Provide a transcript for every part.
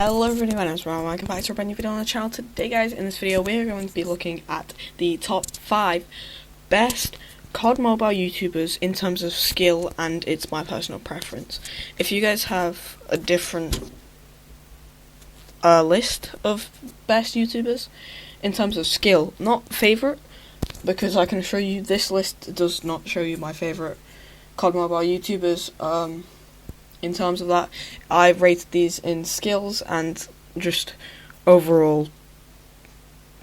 Hello everybody, my name is Ron. Welcome back to a brand new video on the channel. Today guys, in this video we are going to be looking at the top 5 best CoD Mobile YouTubers in terms of skill, and it's my personal preference. If you guys have a different list of best YouTubers in terms of skill, not favourite, because I can show you this list does not show you my favourite CoD Mobile YouTubers. In terms of that, I've rated these in skills and just overall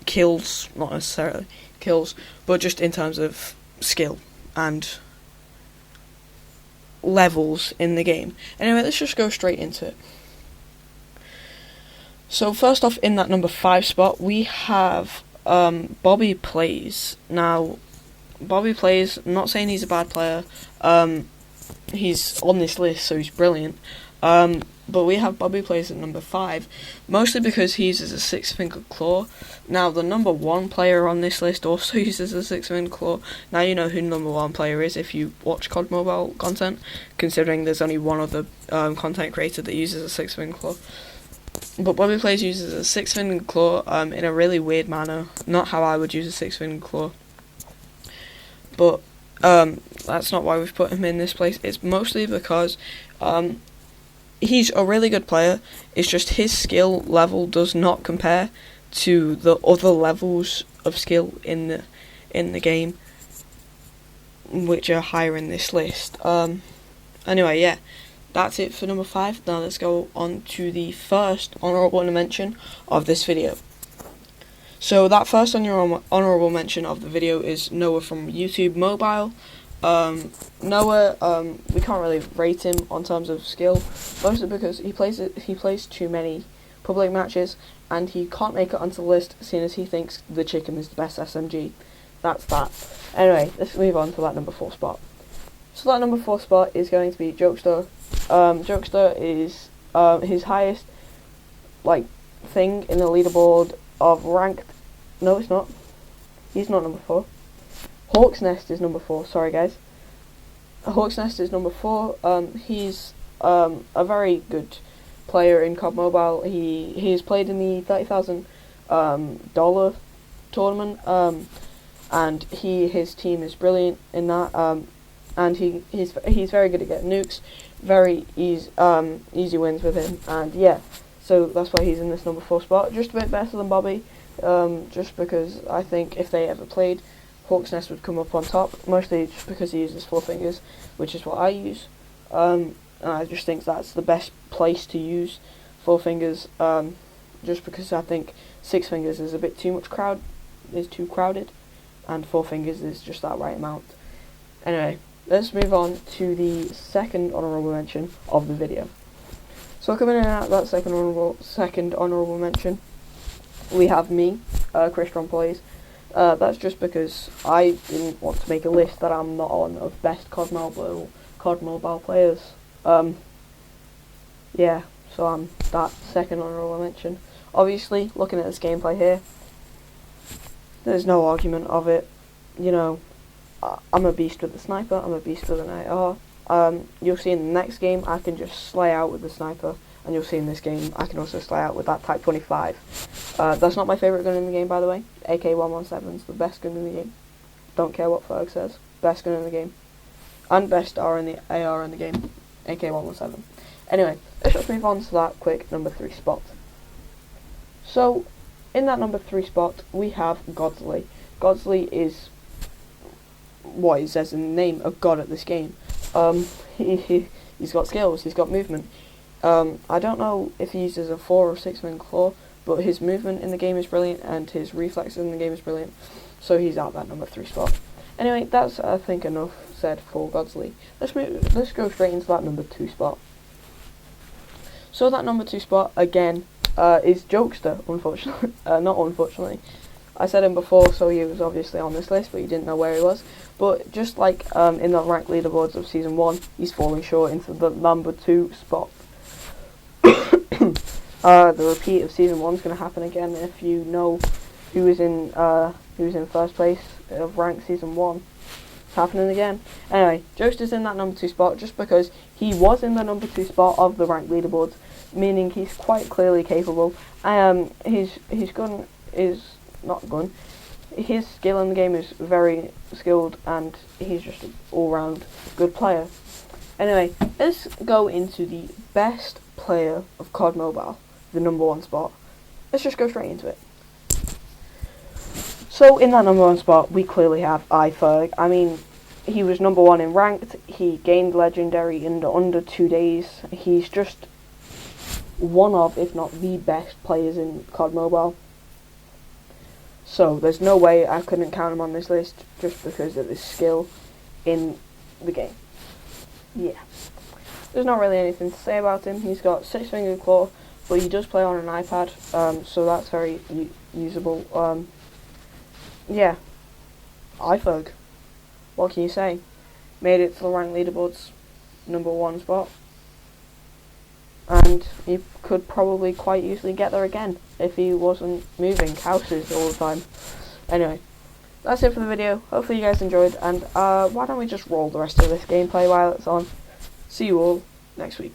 kills, not necessarily kills, but just in terms of skill and levels in the game. Anyway, let's just go straight into it. So first off, in that number 5 spot, we have Bobby Plays. Now, Bobby Plays, I'm not saying he's a bad player. He's on this list, so he's brilliant. But we have Bobby Plays at number 5, mostly because he uses a 6-finger claw. Now, the number 1 player on this list also uses a 6-finger claw. Now you know who number 1 player is if you watch CoD Mobile content, considering there's only one other content creator that uses a 6-finger claw. But Bobby Plays uses a 6-finger claw in a really weird manner, not how I would use a 6-finger claw. But that's not why we've put him in this place. It's mostly because he's a really good player. It's just his skill level does not compare to the other levels of skill in the game, which are higher in this list. Anyway, yeah, that's it for number 5. Now let's go on to the first honourable mention of this video. So that first honourable mention of the video is Noah from CoD Mobile. Noah, we can't really rate him on terms of skill, mostly because he plays too many public matches, and he can't make it onto the list, seeing as he thinks the chicken is the best SMG. That's that. Anyway, let's move on to that number 4 spot. So that number 4 spot is going to be Jokester. Jokester is his highest thing in the leaderboard of ranked. No, it's not. He's not number 4. Hawk's Nest is number 4. Sorry, guys. Hawk's Nest is number 4. He's a very good player in CoD Mobile. He has played in the $30,000 tournament. And his team is brilliant in that. And he's very good at getting nukes. Very easy wins with him. And yeah, so that's why he's in this number 4 spot. Just a bit better than Bobby. Just because I think if they ever played, Hawk's Nest would come up on top, mostly just because he uses 4 fingers, which is what I use. And I just think that's the best place to use 4 fingers, just because I think 6 fingers is a bit too crowded, and 4 fingers is just that right amount. Anyway, let's move on to the second honourable mention of the video. So coming in at that second honourable mention, we have me, Christian Plays. That's just because I didn't want to make a list that I'm not on of best CoD Mobile players. Yeah, so I'm that second honourable mention. Obviously, looking at this gameplay here, there's no argument of it. You know, I'm a beast with the sniper, I'm a beast with an AR. You'll see in the next game I can just slay out with the sniper. And you'll see in this game, I can also slay out with that Type 25. That's not my favourite gun in the game, by the way. AK-117 is the best gun in the game. Don't care what Ferg says. Best gun in the game. And best AR in the game. AK-117. Anyway, let's just move on to that quick number 3 spot. So, in that number 3 spot, we have Godsley. Godsley is what he says in the name, a god at this game. He's got skills, he's got movement. I don't know if he uses a 4 or 6-finger claw, but his movement in the game is brilliant, and his reflexes in the game is brilliant, so he's out that number 3 spot. Anyway, that's I think enough said for Godsley. Let's go straight into that number 2 spot. So that number 2 spot, again, is Jokester, unfortunately. Not unfortunately. I said him before, so he was obviously on this list, but you didn't know where he was. But just like in the ranked leaderboards of Season 1, he's falling short into the number 2 spot. The repeat of Season 1 is going to happen again. If you know who was in first place of ranked Season 1, it's happening again. Anyway, Jokester's in that number 2 spot just because he was in the number 2 spot of the ranked leaderboards. meaning he's quite clearly capable. His gun is not gun. His skill in the game is very skilled, and he's just an all-round good player. Anyway, let's go into the best player of CoD Mobile, the #1 spot. Let's just go straight into it. So in that #1 spot, we clearly have iFerg. I mean, he was #1 in ranked. He gained legendary in under 2 days. He's just one of, if not the best players in CoD Mobile. So there's no way I couldn't count him on this list just because of his skill in the game. Yeah. There's not really anything to say about him. He's got 6-fingered claw, but he does play on an iPad, so that's very usable. Yeah. iFerg. What can you say? Made it to the rank leaderboards #1 spot. And he could probably quite easily get there again if he wasn't moving houses all the time. Anyway, that's it for the video. Hopefully you guys enjoyed, and why don't we just roll the rest of this gameplay while it's on. See you all next week.